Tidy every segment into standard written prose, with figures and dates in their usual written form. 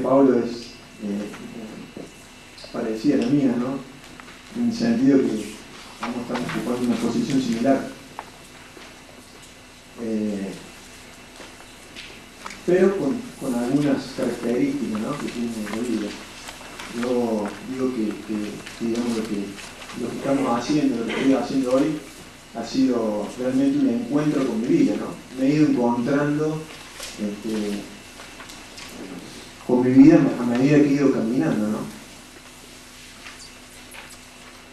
Pablo es parecida a la mía, ¿no? En el sentido que ambos estamos ocupando una posición similar. Pero con algunas características, ¿no?, que tiene la vida. Yo digo que digamos, lo que estamos haciendo, lo que estoy haciendo hoy, ha sido realmente un encuentro con mi vida, ¿no? Me he ido encontrando con mi vida a medida que he ido caminando, ¿no?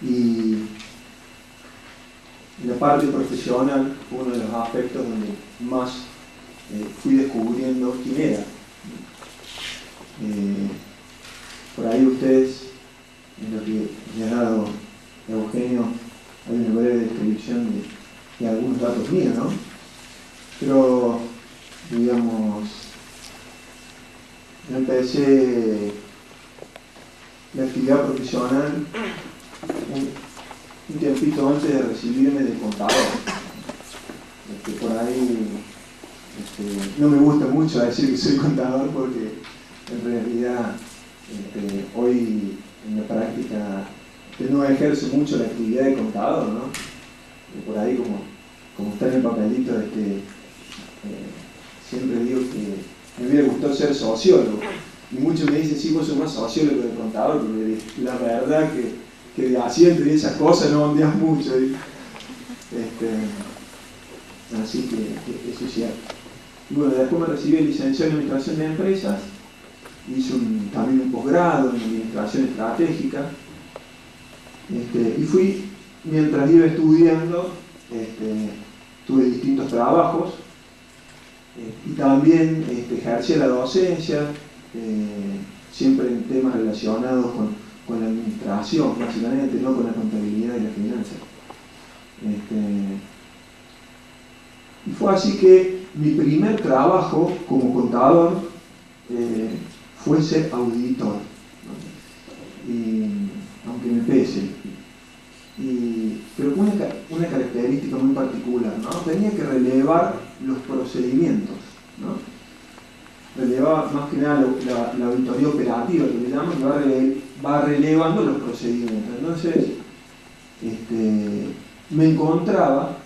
Y en la parte profesional fue uno de los aspectos donde más fui descubriendo quién era. Por ahí ustedes, en lo que le ha dado Eugenio, hay una breve descripción de algunos datos míos, ¿no? Pero, digamos, yo empecé la actividad profesional un tiempito antes de recibirme de contador. Por ahí no me gusta mucho decir que soy contador porque en realidad hoy en la práctica no ejerzo mucho la actividad de contador, ¿no? Por ahí como está en el papelito, siempre digo que me hubiera gustado ser sociólogo. Y muchos me dicen, sí, vos sos más sociólogo que contador, porque la verdad que haciendo y esas cosas no ondeas mucho. Así que eso es cierto. Y bueno, después me recibí licenciado en Administración de Empresas, hice también un posgrado en Administración Estratégica, y fui, mientras iba estudiando, tuve distintos trabajos, y también ejercí la docencia, siempre en temas relacionados con la administración, básicamente, no con la contabilidad y la finanza. Y fue así que mi primer trabajo como contador fue ser auditor, ¿no? Y, aunque me pese, pero con una característica muy particular, ¿no? Tenía que relevar los procedimientos, ¿no? Relevaba más que nada la auditoría operativa, que le llaman, que va relevando los procedimientos. Entonces, me encontraba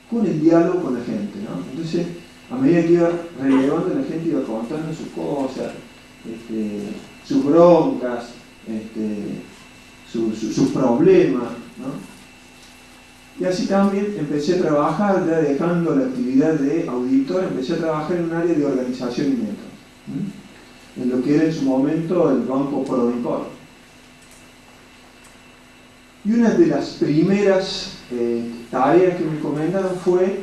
con el diálogo con la gente, ¿no? Entonces, a medida que iba relevando, la gente iba contando sus cosas, sus broncas, sus problemas, ¿no? Y así también empecé a trabajar, ya dejando la actividad de auditor, empecé a trabajar en un área de organización y métodos, en lo que era en su momento el Banco Prodicor. Y una de las primeras tareas que me encomendaron fue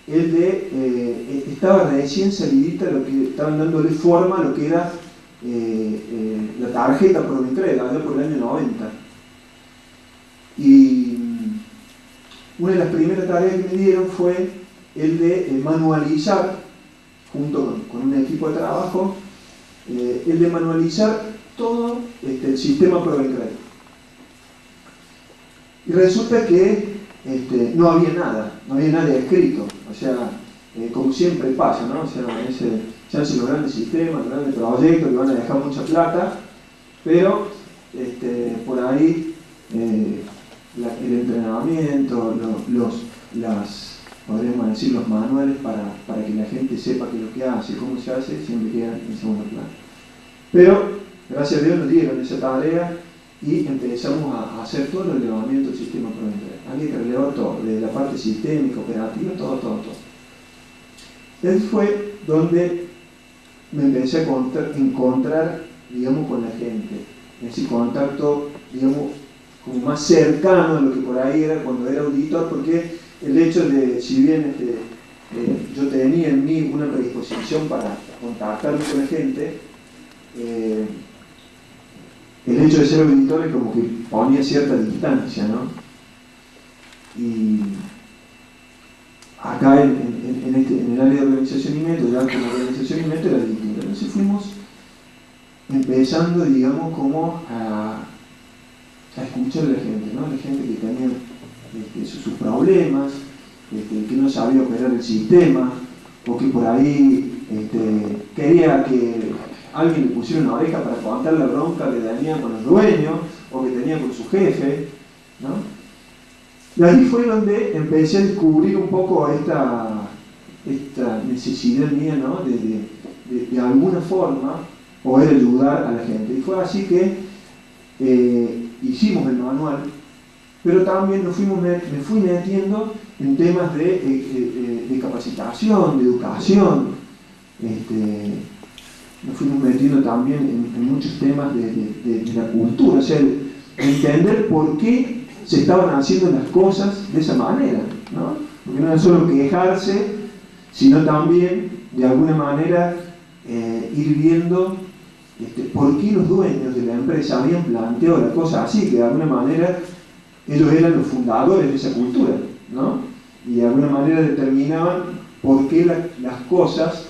el de, estaba recién salidita, lo que estaban dándole forma a lo que era la tarjeta Prodicred, allá por el año 90. Y una de las primeras tareas que me dieron fue el de manualizar, junto con un equipo de trabajo, el de manualizar todo el sistema Prodicred. Y resulta que no había nada escrito, o sea, como siempre pasa, ¿no? O sea, se hacen los grandes sistemas, los grandes proyectos que van a dejar mucha plata, pero por ahí el entrenamiento, podríamos decir, los manuales para que la gente sepa qué es lo que hace, cómo se hace, siempre quedan en segundo plano. Pero, gracias a Dios, nos dieron esa tarea y empezamos a hacer todo el relevamiento del sistema Prodicred. Había que relevar todo, desde la parte sistémica, operativa, todo. Él fue donde me empecé a encontrar, digamos, con la gente, ese contacto, digamos, como más cercano a lo que por ahí era cuando era auditor, porque el hecho de, si bien yo tenía en mí una predisposición para contactarme con la gente, el hecho de ser auditor es como que ponía cierta distancia, ¿no? Y acá en el área de organización y método, ya como organización y método era distinto. Entonces fuimos empezando, digamos, como a escuchar a la gente, ¿no? La gente que tenía sus problemas, que no sabía operar el sistema, o que por ahí quería que alguien le pusiera una oreja para contar la bronca que tenía con el dueño o que tenía con su jefe, ¿no? Y ahí fue donde empecé a descubrir un poco esta necesidad mía, ¿no? de alguna forma poder ayudar a la gente. Y fue así que hicimos el manual, pero también me fui metiendo en temas de capacitación, de educación. Nos fuimos metiendo también en muchos temas de la cultura, o sea, entender por qué se estaban haciendo las cosas de esa manera, ¿no? Porque no era solo quejarse, sino también, de alguna manera, ir viendo por qué los dueños de la empresa habían planteado la cosa así, que de alguna manera ellos eran los fundadores de esa cultura, ¿no? Y de alguna manera determinaban por qué las cosas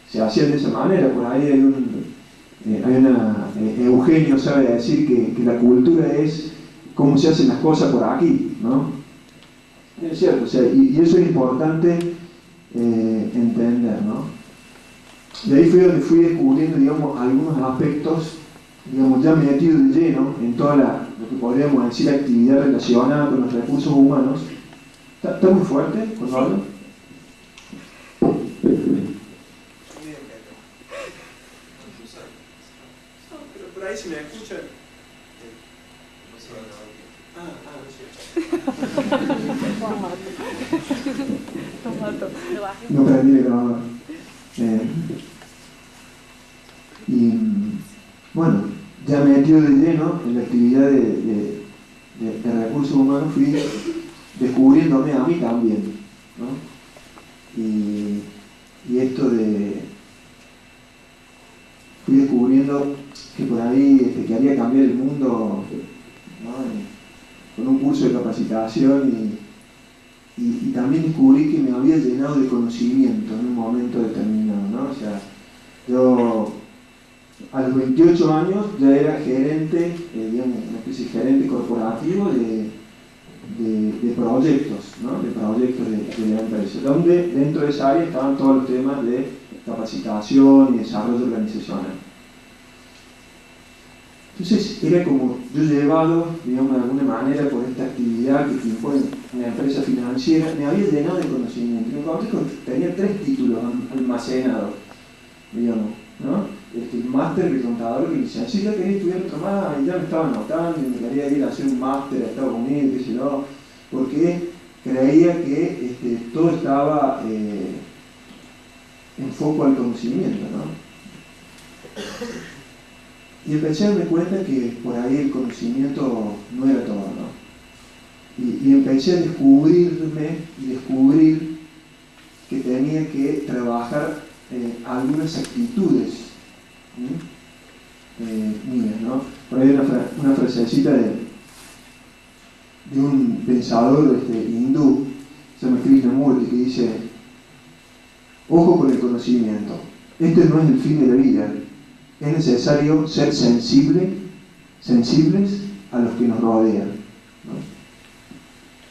se hacían de esa manera. Por ahí Eugenio sabe decir que la cultura es cómo se hacen las cosas por aquí, ¿no? Es cierto, o sea, y eso es importante entender, ¿no? Y ahí fue donde fui descubriendo, digamos, algunos aspectos, digamos, ya metido de lleno en toda lo que podríamos decir actividad relacionada con los recursos humanos. ¿Está muy fuerte cuando hablo? Pero por ahí si me escuchan. No prendí el grabador. Y bueno, ya metido de lleno en la actividad de recursos humanos, fui descubriéndome a mí también, ¿no? Y esto fui descubriendo que por ahí quería cambiar el mundo, ¿no? Con un curso de capacitación y también descubrí que me había llenado de conocimiento en un momento determinado, ¿no? O sea, yo a los 28 años ya era gerente, digamos, una especie de gerente corporativo de proyectos, ¿no? De proyectos de la empresa, donde dentro de esa área estaban todos los temas de capacitación y desarrollo organizacional. Entonces era como yo llevado, digamos, de alguna manera por esta actividad que impone una empresa financiera, me había llenado de conocimiento. Me encontré que tenía 3 títulos almacenados, digamos, ¿no? El máster de contador que licencié, ya quería estudiar otro más, y ya me estaba anotando, y me quería ir a hacer un máster a Estados Unidos, qué sé yo, porque creía que todo estaba en foco al conocimiento, ¿no? Y empecé a darme cuenta que por ahí el conocimiento no era todo, ¿no? Y empecé a descubrirme y descubrir que tenía que trabajar algunas actitudes mías, ¿no? Por ahí una frasecita de un pensador hindú, se llama Krishnamurti, que dice: ojo con el conocimiento, este no es el fin de la vida. Es necesario ser sensibles a los que nos rodean, ¿no?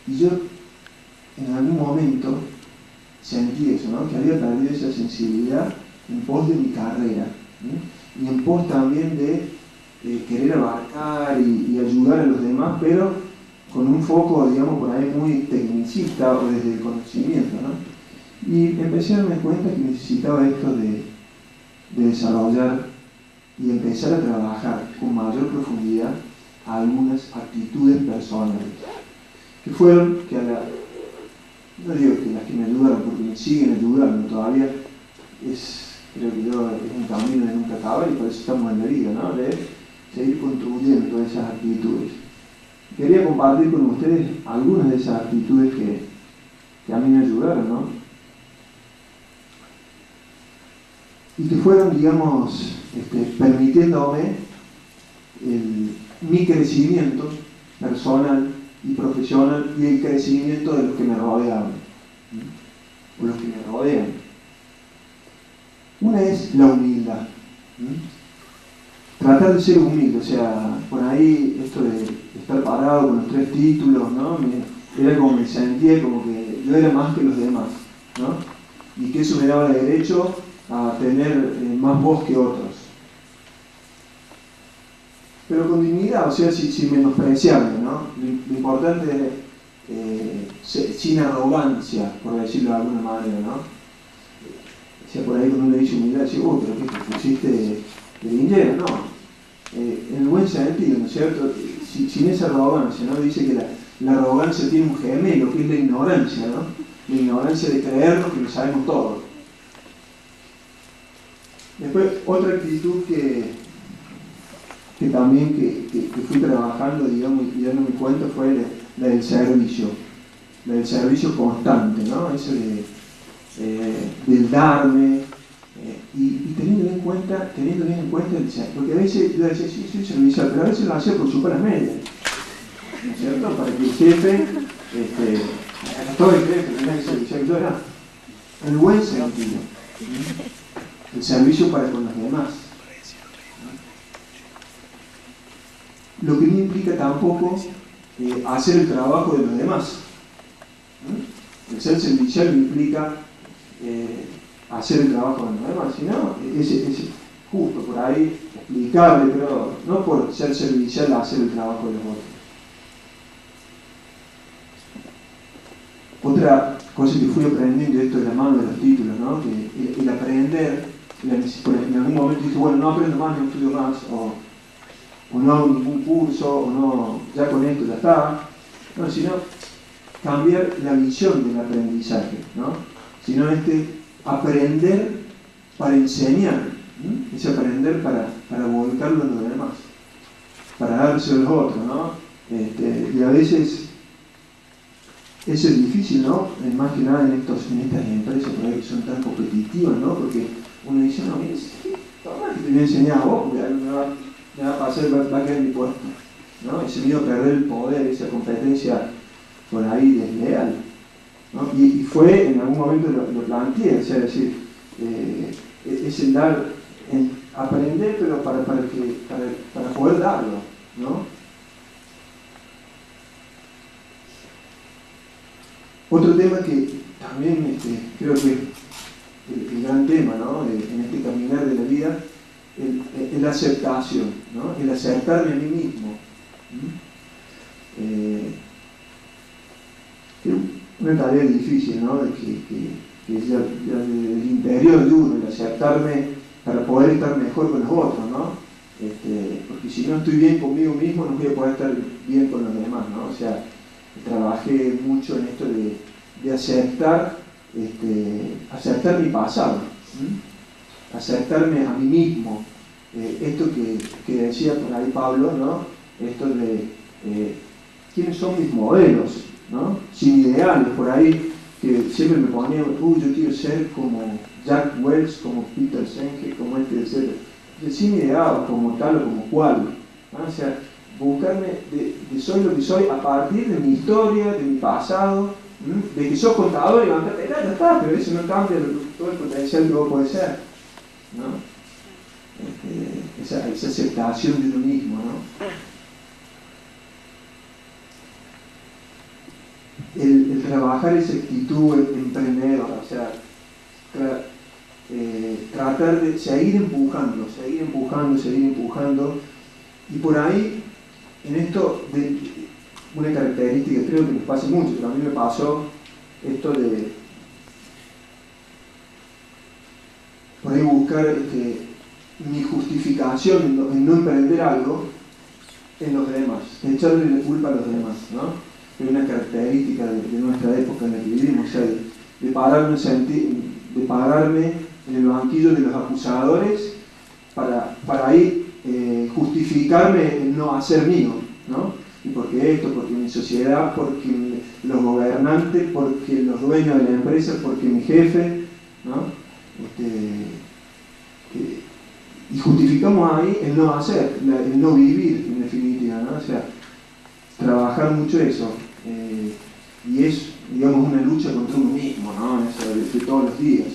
Y yo en algún momento sentí eso, ¿no? Que había perdido esa sensibilidad en pos de mi carrera, ¿no? Y en pos también de querer abarcar y ayudar a los demás, pero con un foco, digamos, por ahí muy tecnicista o desde el conocimiento, ¿no? Y empecé a darme cuenta que necesitaba esto de desarrollar y empezar a trabajar con mayor profundidad algunas actitudes personales, que fueron, no digo que las que me ayudaron, porque me siguen ayudando todavía, creo que es un camino de nunca acabar, y por eso estamos en la vida, ¿no? De seguir construyendo todas esas actitudes. Quería compartir con ustedes algunas de esas actitudes que a mí me ayudaron, ¿no? Y que fueron, digamos, permitiéndome mi crecimiento personal y profesional y el crecimiento de los que me rodeaban, ¿sí? O los que me rodean. Una es la humildad, ¿sí? Tratar de ser humilde, o sea, por ahí esto de estar parado con los 3 títulos, ¿no? Era como me sentía como que yo era más que los demás, ¿no? Y que eso me daba derecho a tener más voz que otros. pero con dignidad, o sea, sin menospreciarme, ¿no? Lo importante es sin arrogancia, por decirlo de alguna manera, ¿no? O sea, por ahí cuando uno dice humildad, dice, pero ¿qué te pusiste de linchera? No, en el buen sentido, ¿no es cierto? Sin esa arrogancia, ¿no? Dice que la arrogancia tiene un gemelo, que es la ignorancia, ¿no? La ignorancia de creernos que lo sabemos todo. Después, otra actitud que también que fui trabajando, digamos, y dándome cuenta fue la del servicio constante, ¿no? Eso del darme, y teniendo bien en cuenta el ser, porque a veces yo decía, sí, soy servicial, pero a veces lo hacía por su buenas medias, ¿no es cierto? Para que el jefe, todo el jefe tenía que servicial, yo era el buen sentido, el servicio para con los demás. Lo que no implica tampoco hacer el trabajo de los demás. El ser servicial no implica hacer el trabajo de los demás, sino es justo por ahí explicarle, pero no por ser servicial a hacer el trabajo de los otros. Otra cosa que fui aprendiendo, esto de la mano de los títulos, ¿no? Que el aprender, en algún momento dije, bueno, no aprendo más, no estudio más, o no hago ningún curso, o no, ya con esto ya está, no, sino cambiar la visión del aprendizaje, ¿no? Sino aprender para enseñar, ¿no? Es aprender para volcarlo en los demás, para dárselo a los otros, ¿no? Y a veces eso es difícil, ¿no? Más que nada en estas empresas por ahí que son tan competitivas, ¿no? Porque uno dice, no, mira, toma que te voy a enseñar a vos, porque me va a pasar, va a quedar en mi puesto, ¿no? Ese miedo a perder el poder, esa competencia por ahí desleal, ¿no? Y fue, en algún momento lo planteé, o sea, decir, es el dar, aprender, pero para poder darlo, ¿no? Otro tema que también creo que el gran tema, ¿no? En este caminar de la vida, es la aceptación, ¿no? El aceptarme a mí mismo. Es una tarea difícil, ¿no? Que es ya del interior de uno, el aceptarme para poder estar mejor con los otros, ¿no? Porque si no estoy bien conmigo mismo, no voy a poder estar bien con los demás, ¿no? O sea, trabajé mucho en esto de aceptar mi pasado, aceptarme a mí mismo, esto que decía por ahí Pablo, ¿no? Esto de quiénes son mis modelos, ¿no? Sin ideales, por ahí que siempre me ponía, yo quiero ser como Jack Welch, como Peter Senge, como etc. Sin ideales, como tal o como cual, ¿no? O sea, buscarme de soy lo que soy a partir de mi historia, de mi pasado, de que sos contador y levantarte, ya está, pero eso no cambia todo el potencial que vos podés ser, ¿no? Esa aceptación de uno mismo, ¿no? El trabajar esa actitud emprendedora, o sea, tratar de seguir empujando, y por ahí, en esto, una característica, creo que nos pasa mucho, pero a mí me pasó esto de por ahí buscar mi justificación en no emprender algo en los demás, echarle la culpa a los demás, ¿no? Es una característica de nuestra época en la que vivimos, o sea, de pararme en el banquillo de los acusadores para ahí justificarme el no hacer mío, ¿no? Y porque esto, porque mi sociedad, porque los gobernantes, porque los dueños de la empresa, porque mi jefe, ¿no? Y justificamos ahí el no hacer, el no vivir, en definitiva, ¿no? O sea, trabajar mucho eso. Y es, digamos, una lucha contra uno mismo, ¿no? Eso de todos los días.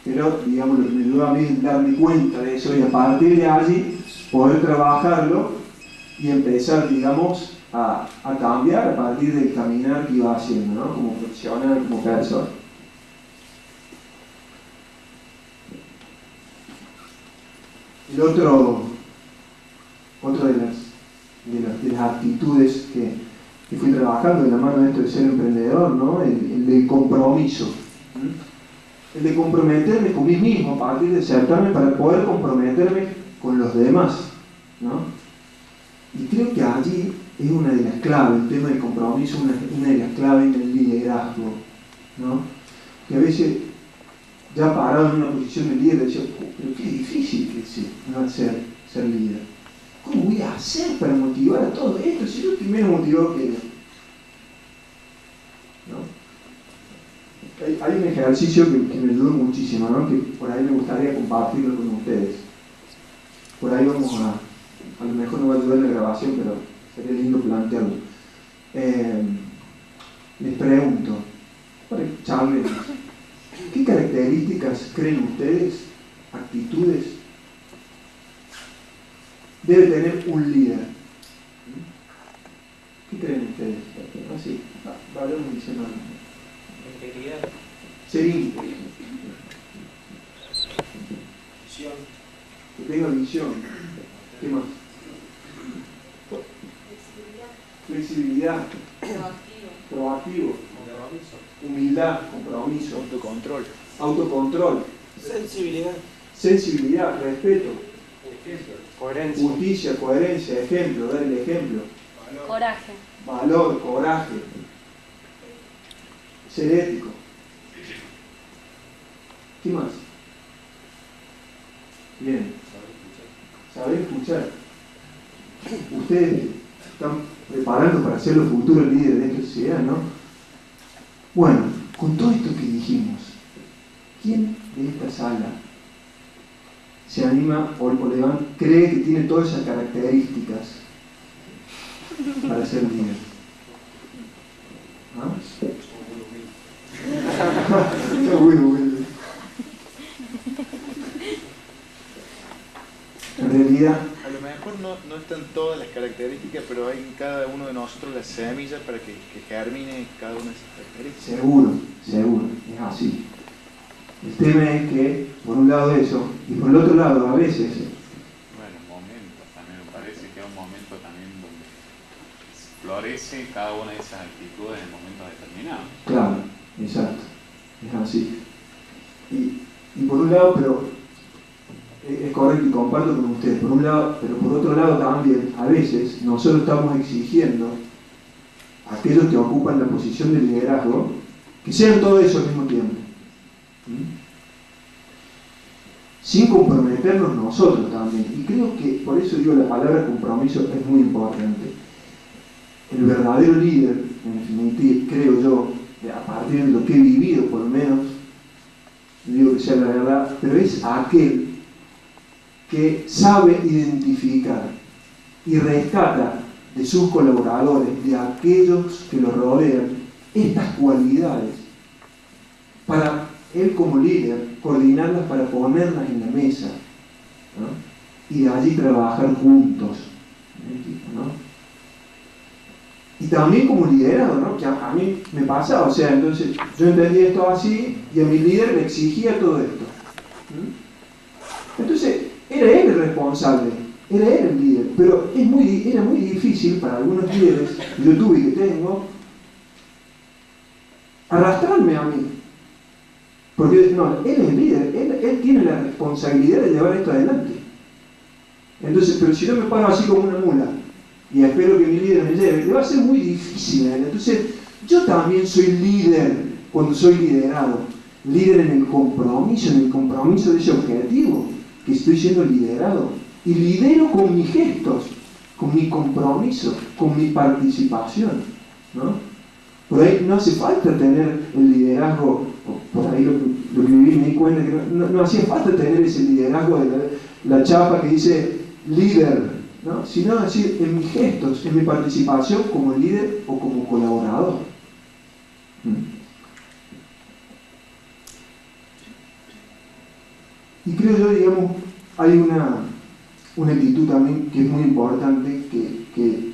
Pero, digamos, lo que me ayudó a mí es darme cuenta de eso y a partir de allí poder trabajarlo y empezar, digamos, a cambiar a partir del caminar que iba haciendo, ¿no? Como profesional, como persona. El otra de las de las actitudes que fui trabajando en la mano de esto de ser emprendedor, ¿no? El de compromiso. El de comprometerme con mí mismo a partir de aceptarme para poder comprometerme con los demás, ¿no? Y creo que allí es una de las claves, el tema del compromiso, una de las claves del liderazgo, ¿no? Que a veces, ya parado en una posición de líder, decía, pero qué difícil que es no ser líder. ¿Cómo voy a hacer para motivar a todo esto si yo estoy menos motivado que ellos? ¿No? Hay un ejercicio que me ayudó muchísimo, ¿no? Que por ahí me gustaría compartirlo con ustedes. Por ahí vamos a lo mejor no va a ayudar en la grabación, pero sería lindo plantearlo. Les pregunto, para que charlemos, ¿qué características creen ustedes, actitudes, debe tener un líder? ¿Qué creen ustedes? Así, vayamos diciendo. Integridad. Ser íntegro. Visión. Que tenga visión. ¿Qué más? Flexibilidad. Proactivo. Compromiso. Humildad. Compromiso. Autocontrol. Sensibilidad. Respeto. Ejemplo. Coherencia. Justicia, coherencia, ejemplo, dar el ejemplo. Coraje. Valor, coraje. Ser ético. ¿Qué más? Bien. Saber escuchar. Ustedes están preparando para ser los futuros líderes de esta sociedad, ¿no? Bueno, con todo esto que dijimos, ¿quién de esta sala se anima o cree que tiene todas esas características para ser líder? ¿Ah? Está bueno. En realidad, a lo mejor no están todas las características, pero hay en cada uno de nosotros la semilla para que germine cada una de esas características. Seguro, es así. El tema es que, por un lado eso, y por el otro lado, a veces... Bueno, momentos también, me parece que es un momento también donde florece cada una de esas actitudes en momentos determinados. Claro, exacto, es así. Y por un lado, pero es correcto y comparto con ustedes, por un lado, pero por otro lado también, a veces, nosotros estamos exigiendo a aquellos que ocupan la posición de liderazgo que sean todo eso al mismo tiempo. Sin comprometernos nosotros también. Y creo que, por eso digo, la palabra compromiso es muy importante. El verdadero líder, en definitiva, creo yo, a partir de lo que he vivido por lo menos, no digo que sea la verdad, pero es aquel que sabe identificar y rescata de sus colaboradores, de aquellos que lo rodean, estas cualidades para él como líder coordinarlas para ponerlas en la mesa, ¿no? Y de allí trabajar juntos en equipo, ¿no? Y también como liderado, ¿no? Que a mí me pasaba, o sea, entonces yo entendía esto así y a mi líder le exigía todo esto. Entonces era él el responsable, era él el líder, pero era muy difícil para algunos líderes que yo tuve y que tengo arrastrarme a mí. Porque no, él es el líder, él tiene la responsabilidad de llevar esto adelante. Entonces, pero si yo me paro así como una mula y espero que mi líder me lleve, le va a ser muy difícil a él. Entonces, yo también soy líder cuando soy liderado. Líder en el compromiso de ese objetivo que estoy siendo liderado. Y lidero con mis gestos, con mi compromiso, con mi participación, ¿no? Por ahí no hace falta tener el liderazgo, por ahí lo que viví me di cuenta que no hacía falta tener ese liderazgo de la chapa que dice líder, ¿no? Sino decir en mis gestos, en mi participación como líder o como colaborador. Y creo yo, digamos, hay una actitud también que es muy importante que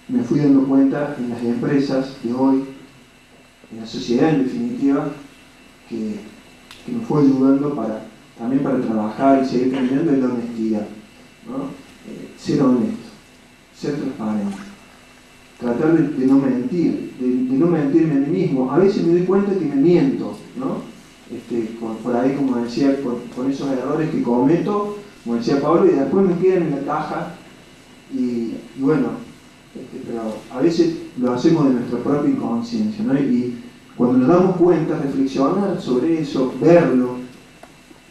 me fui dando cuenta en las empresas de hoy, en la sociedad en definitiva, que me fue ayudando también para trabajar y seguir caminando, es la honestidad, ¿no? Ser honesto, ser transparente. Tratar de no mentir, de no mentirme a mí mismo. A veces me doy cuenta que me miento, ¿no? Por ahí, como decía, por esos errores que cometo, como decía Pablo, y después me quedan en la caja. Y bueno, pero a veces lo hacemos de nuestra propia inconsciencia, ¿no? Y cuando nos damos cuenta, reflexionar sobre eso, verlo,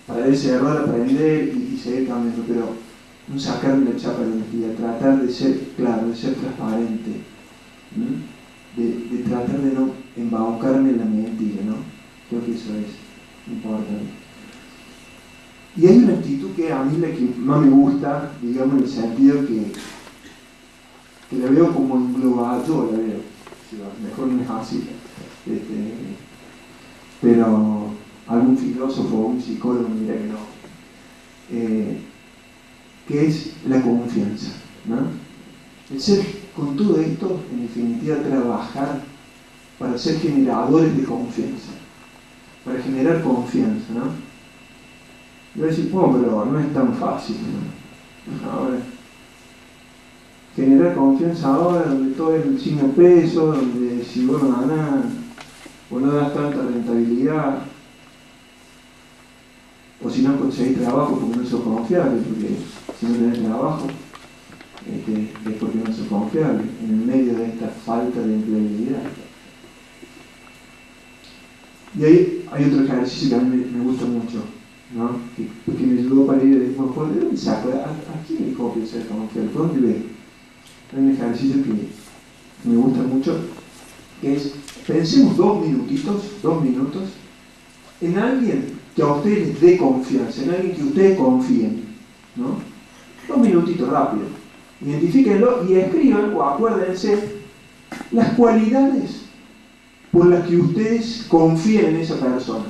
para ese error aprender y seguir cambiando, pero no sacarme la chapa de la honestidad, tratar de ser claro, de ser transparente, de tratar de no embaucarme en la mentira, ¿no? Creo que eso es importante. Y hay una actitud que a mí la que más me gusta, digamos, en el sentido que la veo como englobada, yo la veo, mejor no es así, pero algún filósofo o un psicólogo me dirá que no, que es la confianza, ¿no? El ser, con todo esto, en definitiva, trabajar para ser generadores de confianza, para generar confianza, ¿no? Yo voy a decir, pero no es tan fácil, ¿no? Ahora, generar confianza ahora, donde todo es el signo peso, donde si vos no ganás o no das tanta rentabilidad, o si no conseguís trabajo porque no sos confiable, porque si no tenés trabajo, es porque no sos confiable, en el medio de esta falta de empleabilidad. Y ahí hay otro ejercicio que a mí me gusta mucho, ¿no? que me ayudó para ir después, ¿de dónde saco? ¿A quién le copio ser confiable? ¿Por dónde veo? Hay un ejercicio que me gusta mucho, que es, pensemos 2 minutos, en alguien que a ustedes les dé confianza, en alguien que ustedes confíen, ¿no? 2 minutitos rápido. Identifíquenlo y escriban o acuérdense las cualidades por las que ustedes confíen en esa persona.